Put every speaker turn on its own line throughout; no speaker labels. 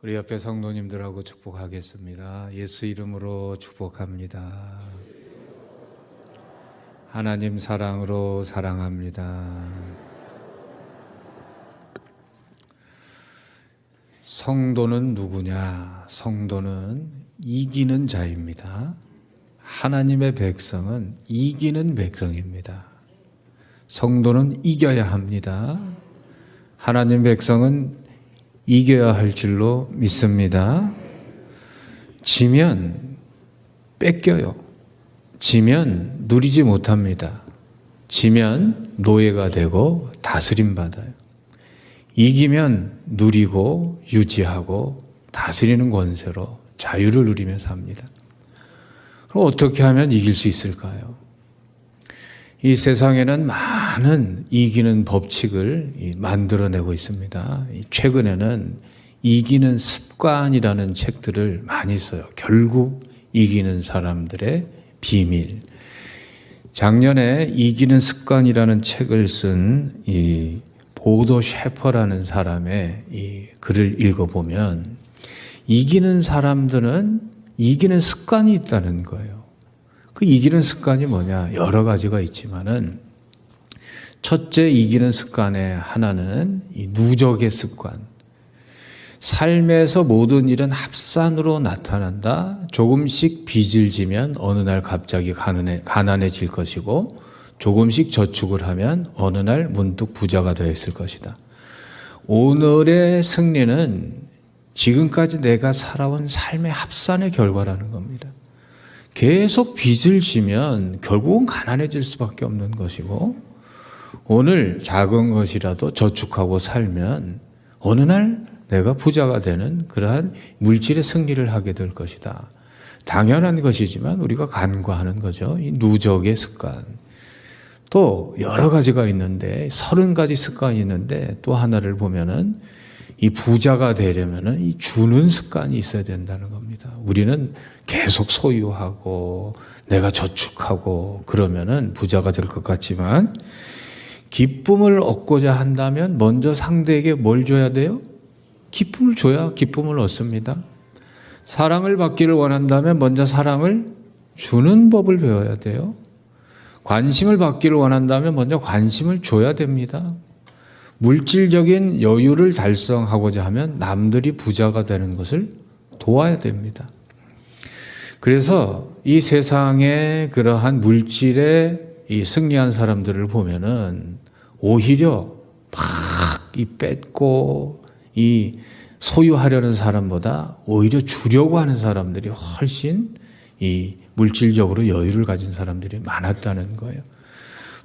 우리 옆에 성도님들하고 축복하겠습니다. 예수 이름으로 축복합니다. 하나님 사랑으로 사랑합니다. 성도는 누구냐? 성도는 이기는 자입니다. 하나님의 백성은 이기는 백성입니다. 성도는 이겨야 합니다. 하나님 백성은 이겨야 할 줄로 믿습니다. 지면 뺏겨요. 지면 누리지 못합니다. 지면 노예가 되고 다스림받아요. 이기면 누리고 유지하고 다스리는 권세로 자유를 누리며 삽니다. 그럼 어떻게 하면 이길 수 있을까요? 이 세상에는 많은 이기는 법칙을 만들어내고 있습니다. 최근에는 이기는 습관이라는 책들을 많이 써요. 결국 이기는 사람들의 비밀. 작년에 이기는 습관이라는 책을 쓴 이 보도 셰퍼라는 사람의 이 글을 읽어보면 이기는 사람들은 이기는 습관이 있다는 거예요. 그 이기는 습관이 뭐냐? 여러 가지가 있지만은 첫째 이기는 습관의 하나는 이 누적의 습관. 삶에서 모든 일은 합산으로 나타난다. 조금씩 빚을 지면 어느 날 갑자기 가난해질 것이고 조금씩 저축을 하면 어느 날 문득 부자가 되어 있을 것이다. 오늘의 승리는 지금까지 내가 살아온 삶의 합산의 결과라는 겁니다. 계속 빚을 지면 결국은 가난해질 수밖에 없는 것이고 오늘 작은 것이라도 저축하고 살면 어느 날 내가 부자가 되는 그러한 물질의 승리를 하게 될 것이다. 당연한 것이지만 우리가 간과하는 거죠. 이 누적의 습관. 또 여러 가지가 있는데 30가지 습관이 있는데 또 하나를 보면은 이 부자가 되려면은 이 주는 습관이 있어야 된다는 겁니다. 우리는 계속 소유하고 내가 저축하고 그러면은 부자가 될 것 같지만 기쁨을 얻고자 한다면 먼저 상대에게 뭘 줘야 돼요? 기쁨을 줘야 기쁨을 얻습니다. 사랑을 받기를 원한다면 먼저 사랑을 주는 법을 배워야 돼요. 관심을 받기를 원한다면 먼저 관심을 줘야 됩니다. 물질적인 여유를 달성하고자 하면 남들이 부자가 되는 것을 도와야 됩니다. 그래서 이 세상에 그러한 물질에 이 승리한 사람들을 보면은 오히려 막 이 뺏고 이 소유하려는 사람보다 오히려 주려고 하는 사람들이 훨씬 이 물질적으로 여유를 가진 사람들이 많았다는 거예요.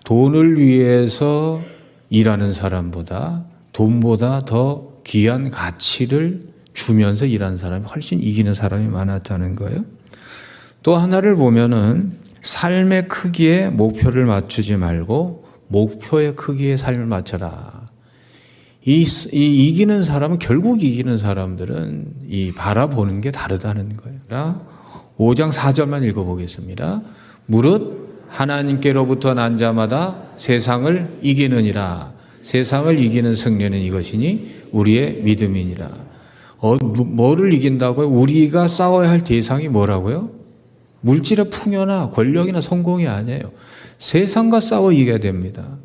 돈을 위해서 일하는 사람보다 돈보다 더 귀한 가치를 주면서 일하는 사람이 훨씬 이기는 사람이 많았다는 거예요. 또 하나를 보면은 삶의 크기에 목표를 맞추지 말고 목표의 크기에 삶을 맞춰라. 이 이기는 사람은 결국 이기는 사람들은 이 바라보는 게 다르다는 거예요. 5장 4절만 읽어보겠습니다. 무릇 하나님께로부터 난 자마다 세상을 이기느니라. 세상을 이기는 승리는 이것이니 우리의 믿음이니라. 뭐를 이긴다고요? 우리가 싸워야 할 대상이 뭐라고요? 물질의 풍요나 권력이나 성공이 아니에요. 세상과 싸워 이겨야 됩니다.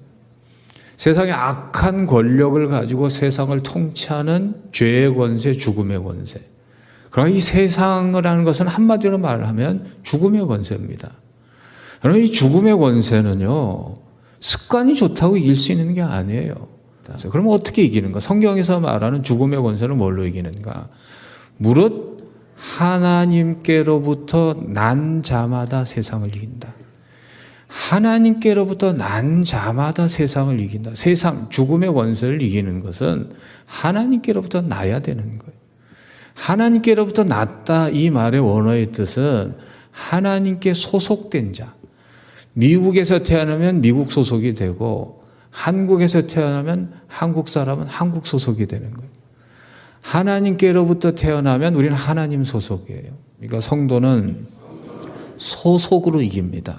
세상의 악한 권력을 가지고 세상을 통치하는 죄의 권세, 죽음의 권세. 그러나 이 세상을 하는 것은 한마디로 말하면 죽음의 권세입니다. 여러분, 이 죽음의 권세는요, 습관이 좋다고 이길 수 있는 게 아니에요. 그럼 어떻게 이기는가? 성경에서 말하는 죽음의 권세는 뭘로 이기는가? 무릇 하나님께로부터 난 자마다 세상을 이긴다. 하나님께로부터 난 자마다 세상을 이긴다. 세상, 죽음의 권세를 이기는 것은 하나님께로부터 나야 되는 거예요. 하나님께로부터 났다 이 말의 원어의 뜻은 하나님께 소속된 자. 미국에서 태어나면 미국 소속이 되고 한국에서 태어나면 한국 사람은 한국 소속이 되는 거예요. 하나님께로부터 태어나면 우리는 하나님 소속이에요. 그러니까 성도는 소속으로 이깁니다.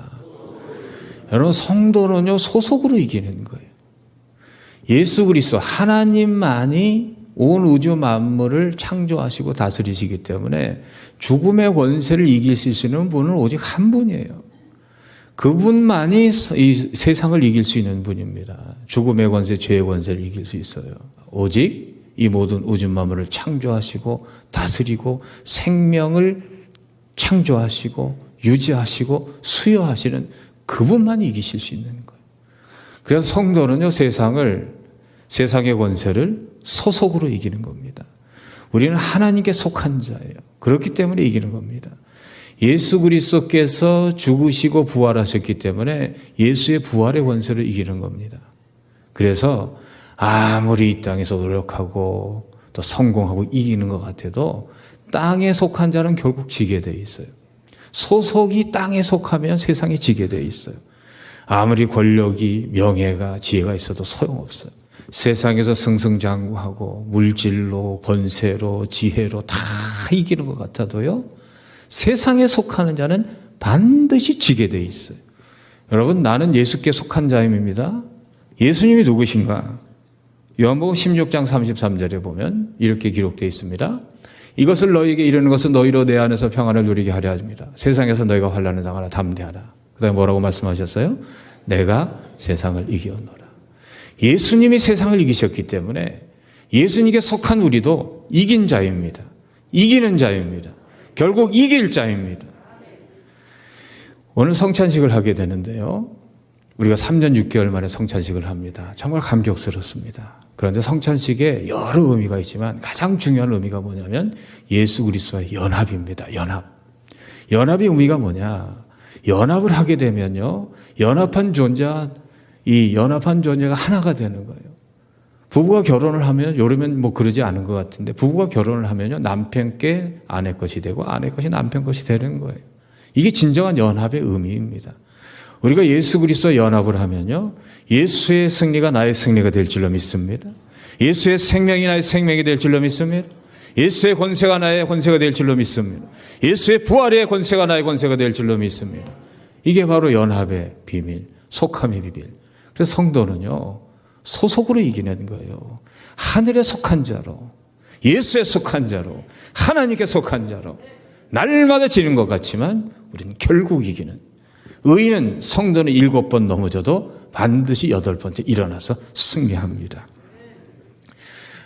여러분, 성도는요 소속으로 이기는 거예요. 예수 그리스도 하나님만이 온 우주 만물을 창조하시고 다스리시기 때문에 죽음의 권세를 이길 수 있는 분은 오직 한 분이에요. 그분만이 이 세상을 이길 수 있는 분입니다. 죽음의 권세, 죄의 권세를 이길 수 있어요. 오직 이 모든 우주 만물을 창조하시고 다스리고 생명을 창조하시고 유지하시고 수여하시는 그분만이 이기실 수 있는 거예요. 그래서 성도는요, 세상의 권세를 소속으로 이기는 겁니다. 우리는 하나님께 속한 자예요. 그렇기 때문에 이기는 겁니다. 예수 그리스도께서 죽으시고 부활하셨기 때문에 예수의 부활의 권세를 이기는 겁니다. 그래서 아무리 이 땅에서 노력하고 또 성공하고 이기는 것 같아도 땅에 속한 자는 결국 지게 돼 있어요. 소속이 땅에 속하면 세상에 지게 돼 있어요. 아무리 권력이, 명예가, 지혜가 있어도 소용없어요. 세상에서 승승장구하고 물질로, 권세로, 지혜로 다 이기는 것 같아도요, 세상에 속하는 자는 반드시 지게 돼 있어요. 여러분, 나는 예수께 속한 자임입니다. 예수님이 누구신가? 요한복음 16장 33절에 보면 이렇게 기록되어 있습니다. 이것을 너희에게 이르는 것은 너희로 내 안에서 평안을 누리게 하려 합니다. 세상에서 너희가 환난을 당하나 담대하라. 그 다음에 뭐라고 말씀하셨어요? 내가 세상을 이기었노라. 예수님이 세상을 이기셨기 때문에 예수님께 속한 우리도 이긴 자입니다. 이기는 자입니다. 결국 이길 자입니다. 오늘 성찬식을 하게 되는데요, 우리가 3년 6개월 만에 성찬식을 합니다. 정말 감격스럽습니다. 그런데 성찬식에 여러 의미가 있지만 가장 중요한 의미가 뭐냐면 예수 그리스도와의 연합입니다. 연합의 의미가 뭐냐? 연합을 하게 되면요, 연합한 존재가 하나가 되는 거예요. 부부가 결혼을 하면, 요러면 뭐 그러지 않은 것 같은데, 부부가 결혼을 하면요, 남편께 아내 것이 되고 아내 것이 남편 것이 되는 거예요. 이게 진정한 연합의 의미입니다. 우리가 예수 그리스도와 연합을 하면요, 예수의 승리가 나의 승리가 될 줄로 믿습니다. 예수의 생명이 나의 생명이 될 줄로 믿습니다. 예수의 권세가 나의 권세가 될 줄로 믿습니다. 예수의 부활의 권세가 나의 권세가 될 줄로 믿습니다. 이게 바로 연합의 비밀, 속함의 비밀. 그래서 성도는요, 소속으로 이기는 거예요. 하늘에 속한 자로, 예수에 속한 자로, 하나님께 속한 자로 날마다 지는 것 같지만 우리는 결국 이기는, 의인은, 성도는 7번 넘어져도 반드시 8번째 일어나서 승리합니다.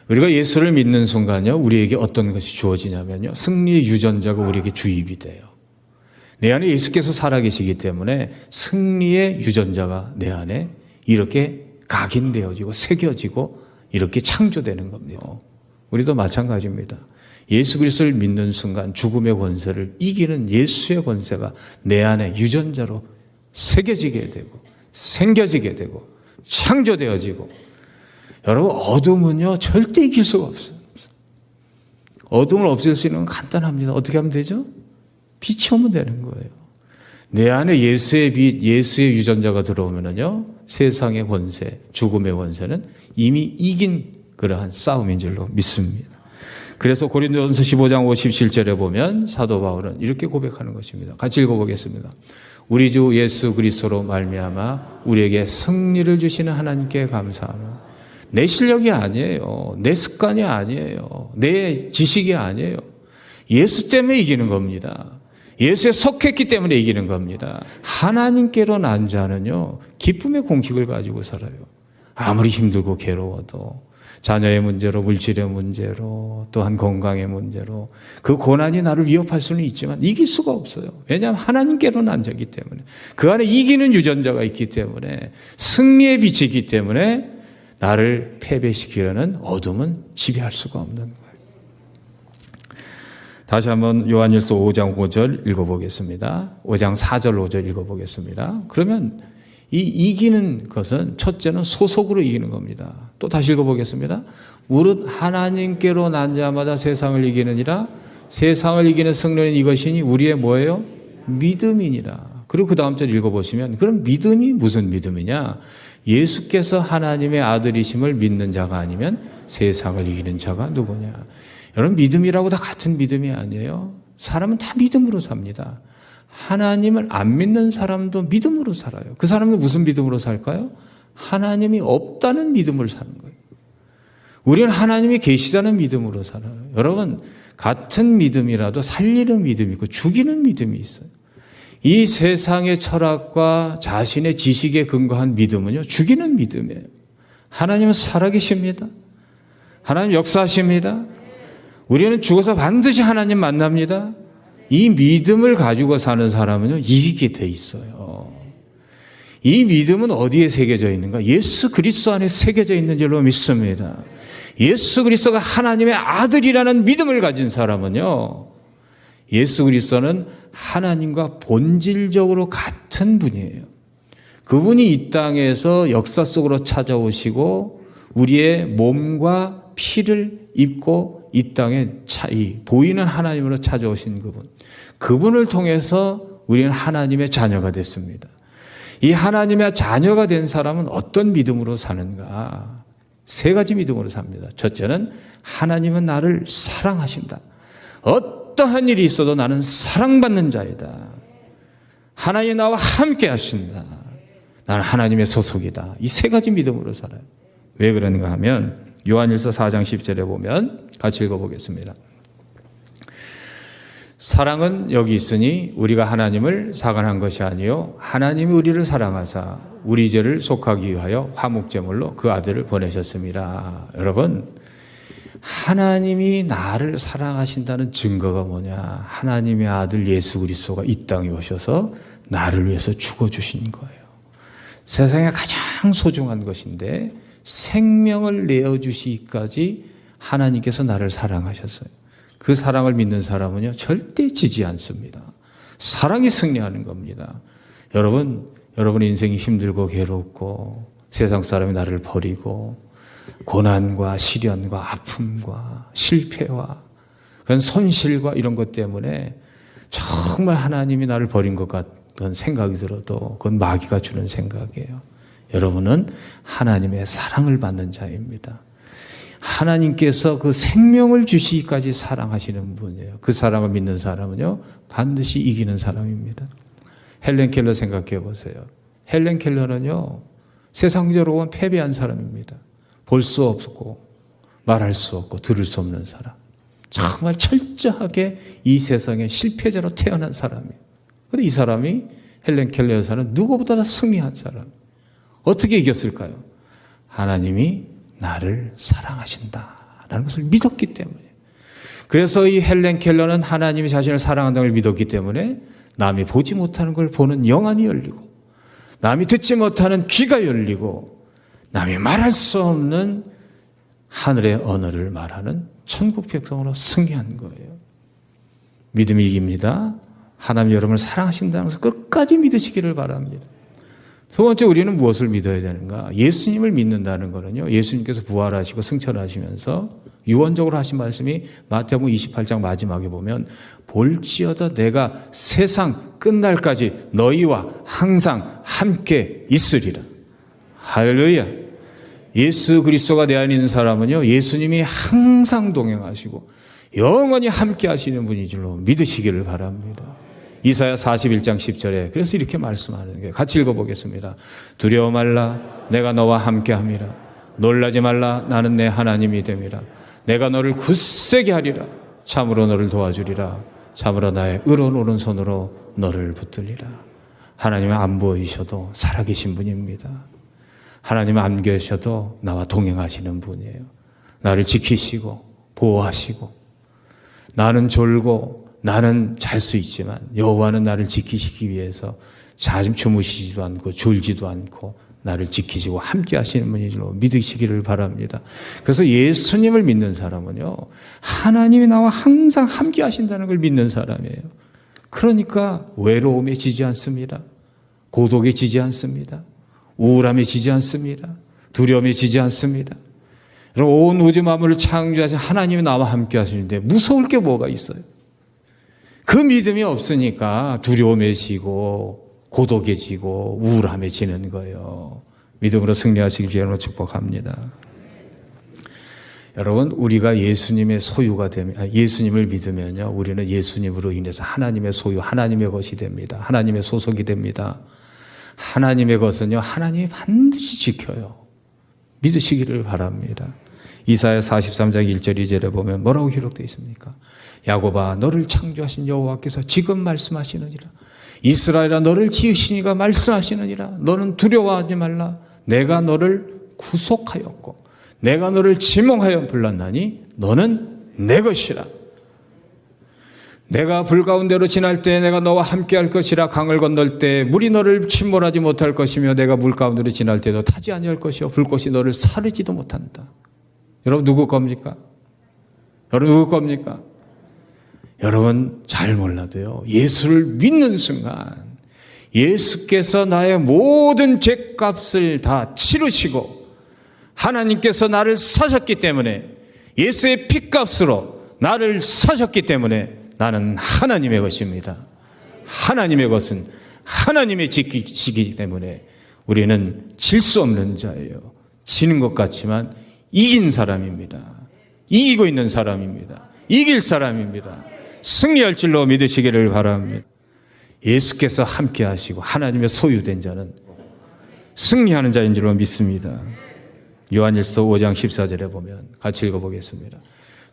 우리가 예수를 믿는 순간요, 우리에게 어떤 것이 주어지냐면요, 승리의 유전자가 우리에게 주입이 돼요. 내 안에 예수께서 살아계시기 때문에 승리의 유전자가 내 안에 이렇게 각인되어지고 새겨지고 이렇게 창조되는 겁니다. 우리도 마찬가지입니다. 예수 그리스도를 믿는 순간 죽음의 권세를 이기는 예수의 권세가 내 안에 유전자로 새겨지게 되고 생겨지게 되고 창조되어지고, 여러분, 어둠은요 절대 이길 수가 없어요. 어둠을 없앨 수 있는 건 간단합니다. 어떻게 하면 되죠? 빛이 오면 되는 거예요. 내 안에 예수의 빛, 예수의 유전자가 들어오면은요, 세상의 권세, 죽음의 권세는 이미 이긴 그러한 싸움인 줄로 믿습니다. 그래서 고린도전서 15장 57절에 보면 사도 바울은 이렇게 고백하는 것입니다. 같이 읽어보겠습니다. 우리 주 예수 그리스도로 말미암아 우리에게 승리를 주시는 하나님께 감사하며, 내 실력이 아니에요. 내 습관이 아니에요. 내 지식이 아니에요. 예수 때문에 이기는 겁니다. 예수에 속했기 때문에 이기는 겁니다. 하나님께로 난 자는요, 기쁨의 공식을 가지고 살아요. 아무리 힘들고 괴로워도, 자녀의 문제로, 물질의 문제로, 또한 건강의 문제로 그 고난이 나를 위협할 수는 있지만 이길 수가 없어요. 왜냐하면 하나님께로 난 자이기 때문에, 그 안에 이기는 유전자가 있기 때문에, 승리의 빛이 있기 때문에 나를 패배시키려는 어둠은 지배할 수가 없는 거예요. 다시 한번 요한일서 5장 5절 읽어보겠습니다. 5장 4절 5절 읽어보겠습니다. 그러면 이 이기는 것은 첫째는 소속으로 이기는 겁니다. 또 다시 읽어보겠습니다. 무릇 하나님께로 난 자마다 세상을 이기느니라. 세상을 이기는 승리는 이것이니 우리의 뭐예요? 믿음이니라. 그리고 그 다음 절 읽어보시면, 그럼 믿음이 무슨 믿음이냐? 예수께서 하나님의 아들이심을 믿는 자가 아니면 세상을 이기는 자가 누구냐? 여러분, 믿음이라고 다 같은 믿음이 아니에요. 사람은 다 믿음으로 삽니다. 하나님을 안 믿는 사람도 믿음으로 살아요. 그 사람은 무슨 믿음으로 살까요? 하나님이 없다는 믿음을 사는 거예요. 우리는 하나님이 계시다는 믿음으로 살아요. 여러분, 같은 믿음이라도 살리는 믿음이 있고 죽이는 믿음이 있어요. 이 세상의 철학과 자신의 지식에 근거한 믿음은요, 죽이는 믿음이에요. 하나님은 살아계십니다. 하나님 역사하십니다. 우리는 죽어서 반드시 하나님 만납니다. 이 믿음을 가지고 사는 사람은요, 이기게 돼 있어요. 이 믿음은 어디에 새겨져 있는가? 예수 그리스도 안에 새겨져 있는 줄로 믿습니다. 예수 그리스도가 하나님의 아들이라는 믿음을 가진 사람은요, 예수 그리스도는 하나님과 본질적으로 같은 분이에요. 그분이 이 땅에서 역사 속으로 찾아오시고 우리의 몸과 피를 입고 이 땅에 보이는 하나님으로 찾아오신 그분을 통해서 우리는 하나님의 자녀가 됐습니다. 이 하나님의 자녀가 된 사람은 어떤 믿음으로 사는가? 세 가지 믿음으로 삽니다. 첫째는 하나님은 나를 사랑하신다. 어떠한 일이 있어도 나는 사랑받는 자이다. 하나님이 나와 함께 하신다. 나는 하나님의 소속이다. 이 세 가지 믿음으로 살아요. 왜 그런가 하면 요한일서 4장 10절에 보면 같이 읽어보겠습니다. 사랑은 여기 있으니 우리가 하나님을 사랑한 것이 아니요 하나님이 우리를 사랑하사 우리 죄를 속하기 위하여 화목제물로 그 아들을 보내셨습니다. 여러분, 하나님이 나를 사랑하신다는 증거가 뭐냐? 하나님의 아들 예수 그리스도가 이 땅에 오셔서 나를 위해서 죽어주신 거예요. 세상에 가장 소중한 것인데 생명을 내어주시기까지 하나님께서 나를 사랑하셨어요. 그 사랑을 믿는 사람은요, 절대 지지 않습니다. 사랑이 승리하는 겁니다. 여러분의 인생이 힘들고 괴롭고 세상 사람이 나를 버리고 고난과 시련과 아픔과 실패와 그런 손실과 이런 것 때문에 정말 하나님이 나를 버린 것 같은 생각이 들어도 그건 마귀가 주는 생각이에요. 여러분은 하나님의 사랑을 받는 자입니다. 하나님께서 그 생명을 주시기까지 사랑하시는 분이에요. 그 사랑을 믿는 사람은요, 반드시 이기는 사람입니다. 헬렌 켈러 생각해 보세요. 헬렌 켈러는요, 세상적으로 보면 패배한 사람입니다. 볼 수 없고 말할 수 없고 들을 수 없는 사람. 정말 철저하게 이 세상의 실패자로 태어난 사람이에요. 그런데 이 사람이 헬렌 켈러 여사는 누구보다 승리한 사람. 어떻게 이겼을까요? 하나님이 나를 사랑하신다라는 것을 믿었기 때문에. 그래서 이 헬렌 켈러는 하나님이 자신을 사랑한다는 걸 믿었기 때문에 남이 보지 못하는 걸 보는 영안이 열리고 남이 듣지 못하는 귀가 열리고 남이 말할 수 없는 하늘의 언어를 말하는 천국 백성으로 승리한 거예요. 믿음이 이깁니다. 하나님 여러분을 사랑하신다는 것을 끝까지 믿으시기를 바랍니다. 두 번째, 우리는 무엇을 믿어야 되는가? 예수님을 믿는다는 거는요, 예수님께서 부활하시고 승천하시면서 유언적으로 하신 말씀이 마태복음 28장 마지막에 보면 볼지어다 내가 세상 끝날까지 너희와 항상 함께 있으리라. 할렐루야. 예수 그리스도가 내 안에 있는 사람은요, 예수님이 항상 동행하시고 영원히 함께 하시는 분인 줄로 믿으시기를 바랍니다. 이사야 41장 10절에 그래서 이렇게 말씀하는 거예요. 같이 읽어보겠습니다. 두려워 말라 내가 너와 함께함이라. 놀라지 말라 나는 내 하나님이 됨이라. 내가 너를 굳세게 하리라. 참으로 너를 도와주리라. 참으로 나의 의로운 오른손으로 너를 붙들리라. 하나님은 안 보이셔도 살아계신 분입니다. 하나님은 안 계셔도 나와 동행하시는 분이에요. 나를 지키시고 보호하시고 나는 졸고 나는 잘 수 있지만 여호와는 나를 지키시기 위해서 자주 주무시지도 않고 졸지도 않고 나를 지키시고 함께 하시는 분이로 믿으시기를 바랍니다. 그래서 예수님을 믿는 사람은요, 하나님이 나와 항상 함께 하신다는 걸 믿는 사람이에요. 그러니까 외로움에 지지 않습니다. 고독에 지지 않습니다. 우울함에 지지 않습니다. 두려움에 지지 않습니다. 온 우주 만물을 창조하신 하나님이 나와 함께 하시는데 무서울 게 뭐가 있어요? 그 믿음이 없으니까 두려움에 지고 고독에 지고 우울함에 지는 거예요. 믿음으로 승리하시길 주님으로 축복합니다. 여러분, 우리가 예수님의 소유가 되면, 예수님을 믿으면요, 우리는 예수님으로 인해서 하나님의 소유, 하나님의 것이 됩니다. 하나님의 소속이 됩니다. 하나님의 것은요, 하나님이 반드시 지켜요. 믿으시기를 바랍니다. 이사야 43장 1절 2절에 보면 뭐라고 기록되어 있습니까? 야곱아 너를 창조하신 여호와께서 지금 말씀하시느니라. 이스라엘아 너를 지으시니가 말씀하시느니라. 너는 두려워하지 말라. 내가 너를 구속하였고 내가 너를 지몽하여 불렀나니 너는 내 것이라. 내가 불 가운데로 지날 때 내가 너와 함께 할 것이라. 강을 건널 때 물이 너를 침몰하지 못할 것이며 내가 물 가운데로 지날 때도 타지 아니할 것이요 불꽃이 너를 사르지도 못한다. 여러분 누구 겁니까? 여러분 누구 겁니까? 여러분 잘 몰라도요, 예수를 믿는 순간 예수께서 나의 모든 죄값을 다 치르시고 하나님께서 나를 사셨기 때문에, 예수의 피값으로 나를 사셨기 때문에 나는 하나님의 것입니다. 하나님의 것은 하나님의 지키시기 때문에 우리는 질 수 없는 자예요. 지는 것 같지만 이긴 사람입니다. 이기고 있는 사람입니다. 이길 사람입니다. 승리할 줄로 믿으시기를 바랍니다. 예수께서 함께 하시고 하나님의 소유된 자는 승리하는 자인 줄로 믿습니다. 요한일서 5장 14절에 보면 같이 읽어보겠습니다.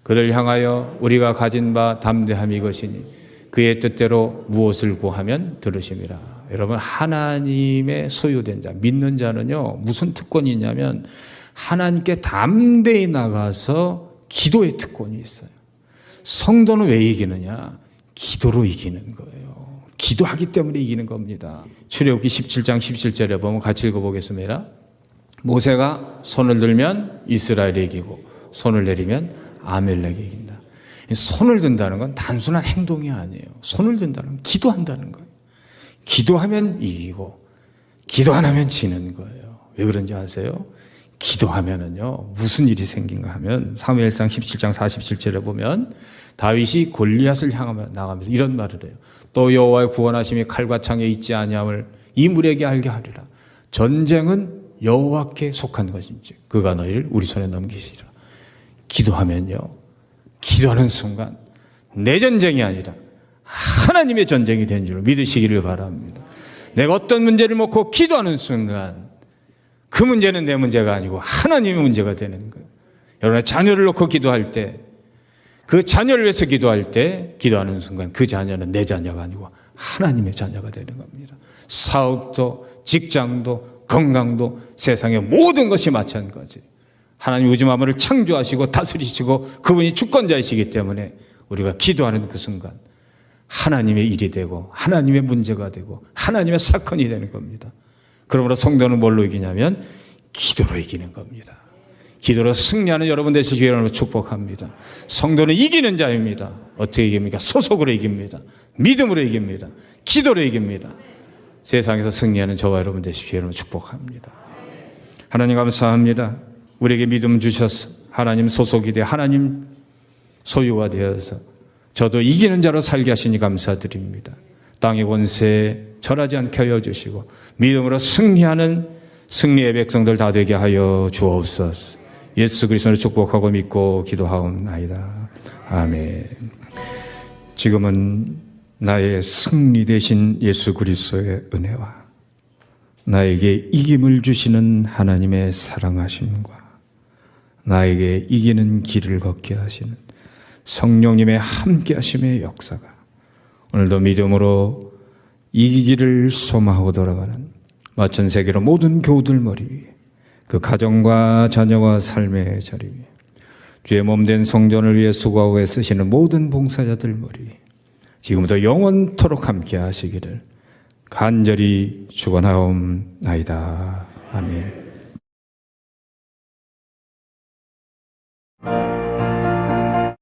그를 향하여 우리가 가진 바 담대함이 이것이니 그의 뜻대로 무엇을 구하면 들으심이라. 여러분 하나님의 소유된 자, 믿는 자는요 무슨 특권이 있냐면 하나님께 담대히 나가서 기도의 특권이 있어요. 성도는 왜 이기느냐? 기도로 이기는 거예요. 기도하기 때문에 이기는 겁니다. 출애굽기 17장 17절에 보면 같이 읽어보겠습니다. 모세가 손을 들면 이스라엘이 이기고 손을 내리면 아멜렉이 이긴다. 손을 든다는 건 단순한 행동이 아니에요. 손을 든다는 건 기도한다는 거예요. 기도하면 이기고 기도 안 하면 지는 거예요. 왜 그런지 아세요? 기도하면은요 무슨 일이 생긴가 하면 사무엘상 17장 47절에 보면 다윗이 골리앗을 향하며 나가면서 이런 말을 해요. 또 여호와의 구원하심이 칼과 창에 있지 아니함을 이 물에게 알게 하리라. 전쟁은 여호와께 속한 것인지 그가 너희를 우리 손에 넘기시리라. 기도하면요, 기도하는 순간 내 전쟁이 아니라 하나님의 전쟁이 된 줄 믿으시기를 바랍니다. 내가 어떤 문제를 놓고 기도하는 순간 그 문제는 내 문제가 아니고 하나님의 문제가 되는 거예요. 여러분의 자녀를 놓고 기도할 때, 그 자녀를 위해서 기도할 때 기도하는 순간 그 자녀는 내 자녀가 아니고 하나님의 자녀가 되는 겁니다. 사업도 직장도 건강도 세상의 모든 것이 마찬가지. 하나님 우주 만물을 창조하시고 다스리시고 그분이 주권자이시기 때문에 우리가 기도하는 그 순간 하나님의 일이 되고 하나님의 문제가 되고 하나님의 사건이 되는 겁니다. 그러므로 성도는 뭘로 이기냐면 기도로 이기는 겁니다. 기도로 승리하는 여러분 되시기를 여러분을 축복합니다. 성도는 이기는 자입니다. 어떻게 이깁니까? 소속으로 이깁니다. 믿음으로 이깁니다. 기도로 이깁니다. 세상에서 승리하는 저와 여러분 되시기를 여러분을 축복합니다. 하나님 감사합니다. 우리에게 믿음 주셔서 하나님 소속이 되어 하나님 소유가 되어서 저도 이기는 자로 살게 하시니 감사드립니다. 땅의 권세에 절하지 않게 하여 주시고 믿음으로 승리하는 승리의 백성들 다 되게 하여 주옵소서. 예수 그리스도를 축복하고 믿고 기도하옵나이다. 아멘. 지금은 나의 승리 되신 예수 그리스도의 은혜와 나에게 이김을 주시는 하나님의 사랑하심과 나에게 이기는 길을 걷게 하시는 성령님의 함께 하심의 역사가 오늘도 믿음으로 이기기를 소망하고 돌아가는 마천세계로 모든 교우들 머리 위에 그 가정과 자녀와 삶의 자리 위에 주의 몸된 성전을 위해 수고하고 애쓰시는 모든 봉사자들 머리 위에 지금부터 영원토록 함께 하시기를 간절히 축원하옵나이다. 아멘.